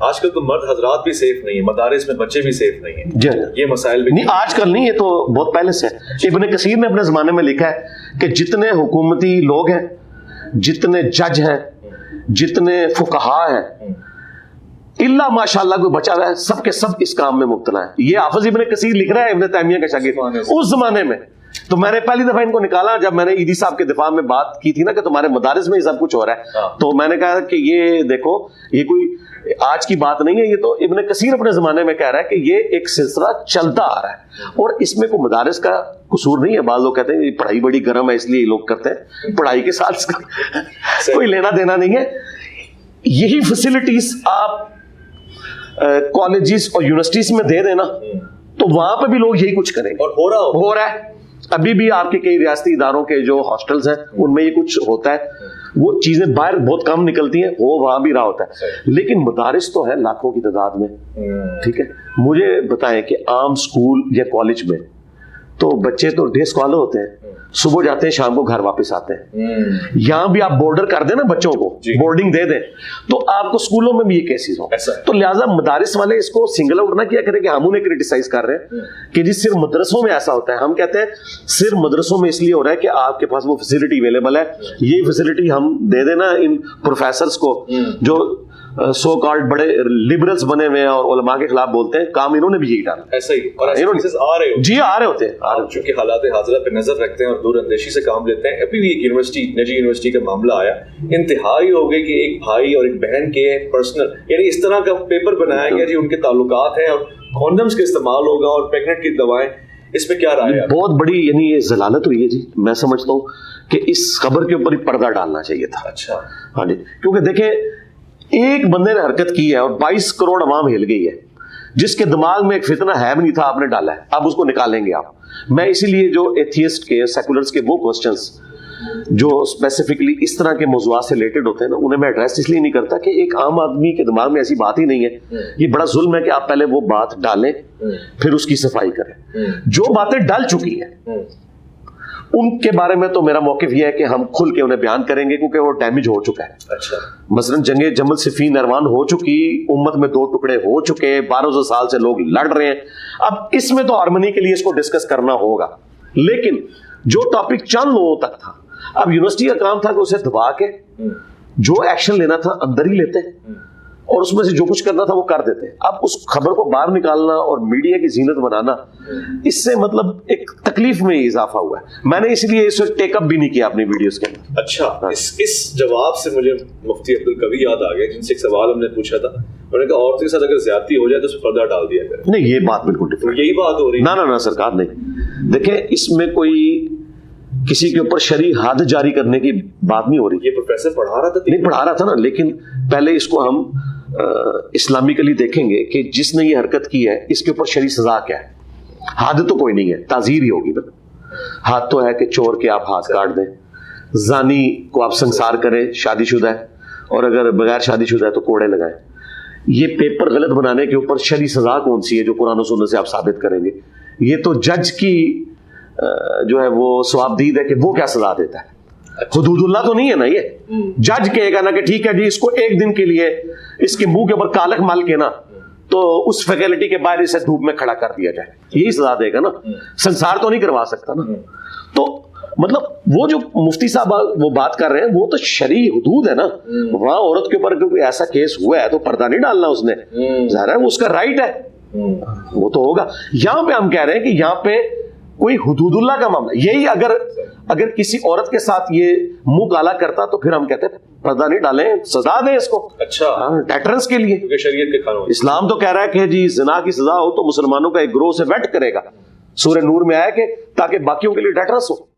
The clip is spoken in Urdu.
آج کل تو مرد حضرات بھی سیف نہیں ہیں، مدارس میں بچے بھی سیف نہیں ہیں، جی یہ مسائل بھی نہیں آج کل نہیں، یہ تو بہت پہلے سے ہے۔ ابن کثیر نے اپنے زمانے میں لکھا ہے کہ جتنے حکومتی لوگ ہیں، جتنے جج ہیں، جتنے فقہاء ہیں، اللہ ماشاءاللہ کوئی بچا ہوا ہے، سب کے سب اس کام میں مبتلا ہے۔ یہ حافظ ابن کثیر لکھ رہا ہے ابن تیمیہ کا شاگرد اس زمانے میں۔ تو میں نے پہلی دفعہ ان کو نکالا جب میں نے عیدی صاحب کے دفاع میں بات کی تھی نا کہ تمہارے مدارس میں یہ سب کچھ ہو رہا ہے، تو میں نے کہا کہ یہ دیکھو یہ کوئی آج کی بات نہیں ہے، یہ تو ابن کثیر اپنے زمانے میں کہہ رہا ہے کہ یہ ایک سلسلہ چلتا آ رہا ہے اور اس میں کوئی مدارس کا قصور نہیں ہے۔ بعض لوگ کہتے ہیں یہ پڑھائی بڑی گرم ہے اس لیے یہ لوگ کرتے ہیں، پڑھائی کے ساتھ اس کا کوئی لینا دینا نہیں ہے۔ یہی فیسلٹیز آپ کالجز اور یونیورسٹیز میں دے دینا تو وہاں پہ بھی لوگ یہی کچھ کریں گے، اور ہو رہا ہے۔ ابھی بھی آپ کے کئی ریاستی اداروں کے جو ہاسٹلز ہیں ان میں یہ کچھ ہوتا ہے، وہ چیزیں باہر بہت کم نکلتی ہیں، وہ وہاں بھی رہا ہوتا ہے، لیکن مدارس تو ہے لاکھوں کی تعداد میں۔ ٹھیک ہے، مجھے بتائیں کہ عام سکول یا کالج میں تو بچے تو ڈے اسکالر ہوتے ہیں، صبح جاتے ہیں شام کو گھر واپس آتے ہیں۔ یہاں بھی آپ بورڈر کر دیں نا بچوں کو، بورڈنگ دے دیں تو آپ کو اسکولوں میں بھی یہ کیسز ہوں۔ تو لہٰذا مدارس والے اس کو سنگل آؤٹ نہ کیا کریں کہ ہم انہیں کریٹیسائز کر رہے ہیں کہ جی صرف مدرسوں میں ایسا ہوتا ہے۔ ہم کہتے ہیں صرف مدرسوں میں اس لیے ہو رہا ہے کہ آپ کے پاس وہ فیسلٹی اویلیبل ہے، یہ فیسلٹی ہم دے دینا ان پروفیسرز کو جو سو کالڈ بڑے لبرلز بنے ہوئے ہیں اور علماء کے خلاف بولتے ہیں، کام انہوں نے بھی یہی ڈالا۔ ایسا ہی اور آ رہے ہوتے ہیں چونکہ حالات حاضرہ پہ نظر رکھتے ہیں اور دور اندیشی سے کام لیتے ہیں۔ ابھی بھی ایک یونیورسٹی، نجی یونیورسٹی کا معاملہ آیا، انتہائی ہو گئی کہ ایک بھائی اور ایک بہن کے پرسنل یعنی اس طرح کا پیپر بنایا گیا جی ان کے تعلقات ہیں اور کونڈمز کا استعمال ہوگا اور پیگنٹ کی دوائیں، اس پہ کیا رائے ہے؟ بہت بڑی یعنی یہ ضلالت ہوئی ہے جی۔ میں سمجھتا ہوں کہ اس خبر کے اوپر ہی پردہ ڈالنا چاہیے تھا۔ اچھا ہاں جی، کیونکہ دیکھیں ایک بندے نے حرکت کی ہے اور 22 کروڑ عوام ہل گئی ہے، جس کے دماغ میں ایک فتنہ ہے بھی نہیں تھا، آپ نے ڈالا ہے، اب اس کو نکالیں گے آپ۔ میں اسی لیے جو ایتھیسٹ کے سیکولرز کے وہ کوسچنز جو اسپیسیفکلی اس طرح کے موضوعات سے ریلیٹڈ ہوتے ہیں نا، انہیں میں ایڈریس اس لیے نہیں کرتا کہ ایک عام آدمی کے دماغ میں ایسی بات ہی نہیں ہے۔ یہ بڑا ظلم ہے کہ آپ پہلے وہ بات ڈالیں پھر اس کی صفائی کریں۔ جو باتیں ڈل چکی ہیں ان کے بارے میں تو میرا موقف یہ ہے کہ ہم کھل کے انہیں بیان کریں گے کیونکہ وہ ڈیمیج ہو چکا ہے۔ اچھا، مثلا جنگ جمل صفین نروان ہو چکی، امت میں 2 ٹکڑے ہو چکے، 1200 سال سے لوگ لڑ رہے ہیں۔ اب اس میں تو ہارمنی کے لیے اس کو ڈسکس کرنا ہوگا، لیکن جو ٹاپک چند لوگوں تک تھا، اب یونیورسٹی کا کام تھا کہ اسے دبا کے جو ایکشن لینا تھا اندر ہی لیتے اور اس میں سے جو کچھ کرنا تھا وہ کر دیتے۔ اب اس خبر کو باہر نکالنا اور میڈیا کی زینت بنانا، اس سے مطلب ایک تکلیف میں اضافہ ہوا ہے۔ میں نے اس لیے اس وقت ٹیک اپ بھی نہیں کیا اپنی ویڈیوز کے اندر۔ اچھا، اس جواب سے مجھے مفتی عبدالقوی یاد آ گیا جن سے ایک سوال ہم نے پوچھا تھا، انہوں نے کہا عورتوں کے ساتھ اگر زیادتی ہو جائے تو اس پر پردہ ڈال دیا کرے۔ نہیں، یہ بات بالکل ڈفرینٹ، یہی بات ہو رہی ہے۔ نہ سرکار نہیں، دیکھیں اس میں کوئی کسی کے اوپر شرعی حد جاری کرنے کی بات نہیں ہو رہی۔ یہ پروفیسر پڑھا رہا تھا، نہیں پڑھا رہا تھا نا، لیکن پہلے اس کو ہم اسلامکلی دیکھیں گے کہ جس نے یہ حرکت کی ہے اس کے اوپر شرعی سزا کیا ہے۔ حد تو کوئی نہیں ہے، تعزیر ہی ہوگی نا۔ حد تو ہے کہ چور کے آپ ہاتھ کاٹ دیں، زانی کو آپ سنسار کریں، شادی شدہ ہے، اور اگر بغیر شادی شدہ ہے تو کوڑے لگائیں۔ یہ پیپر غلط بنانے کے اوپر شرعی سزا کون سی ہے جو قرآن و سنت سے آپ ثابت کریں گے؟ یہ تو جج کی جو ہے وہ ثوابدید ہے کہ وہ کیا سزا دیتا ہے۔ حدود اللہ تو نہیں ہے نا، یہ جج کہے گا نا کہ ٹھیک ہے جی اس کو ایک دن کے لیے اس کے منہ کے اوپر کالک مال کے نا تو اس فیکلٹی کے باہر اسے دھوپ میں کھڑا کر دیا جائے، یہی سزا دے گا نا، سنسار تو نہیں کروا سکتا نا۔ تو مطلب وہ جو مفتی صاحب وہ بات کر رہے ہیں وہ تو شرعی حدود ہے نا، وہاں عورت کے اوپر کوئی ایسا کیس ہوا ہے تو پردہ نہیں ڈالنا اس نے، ظاہر ہے وہ اس کا رائٹ ہے، وہ تو ہوگا۔ یہاں پہ ہم کہہ رہے ہیں کہ یہاں پہ کوئی حدود اللہ کا معاملہ، یہی اگر کسی عورت کے ساتھ یہ منہ کالا کرتا تو پھر ہم کہتے ہیں پردہ نہیں ڈالیں، سزا دیں اس کو، اچھا ٹیٹرنس کے لیے، کیونکہ شریعت کے قانون۔ اسلام تو کہہ رہا ہے کہ جی زنا کی سزا ہو تو مسلمانوں کا ایک گروہ سے ویٹ کرے گا، سورہ نور میں آیا کہ تاکہ باقیوں کے لیے ڈیٹرنس ہو۔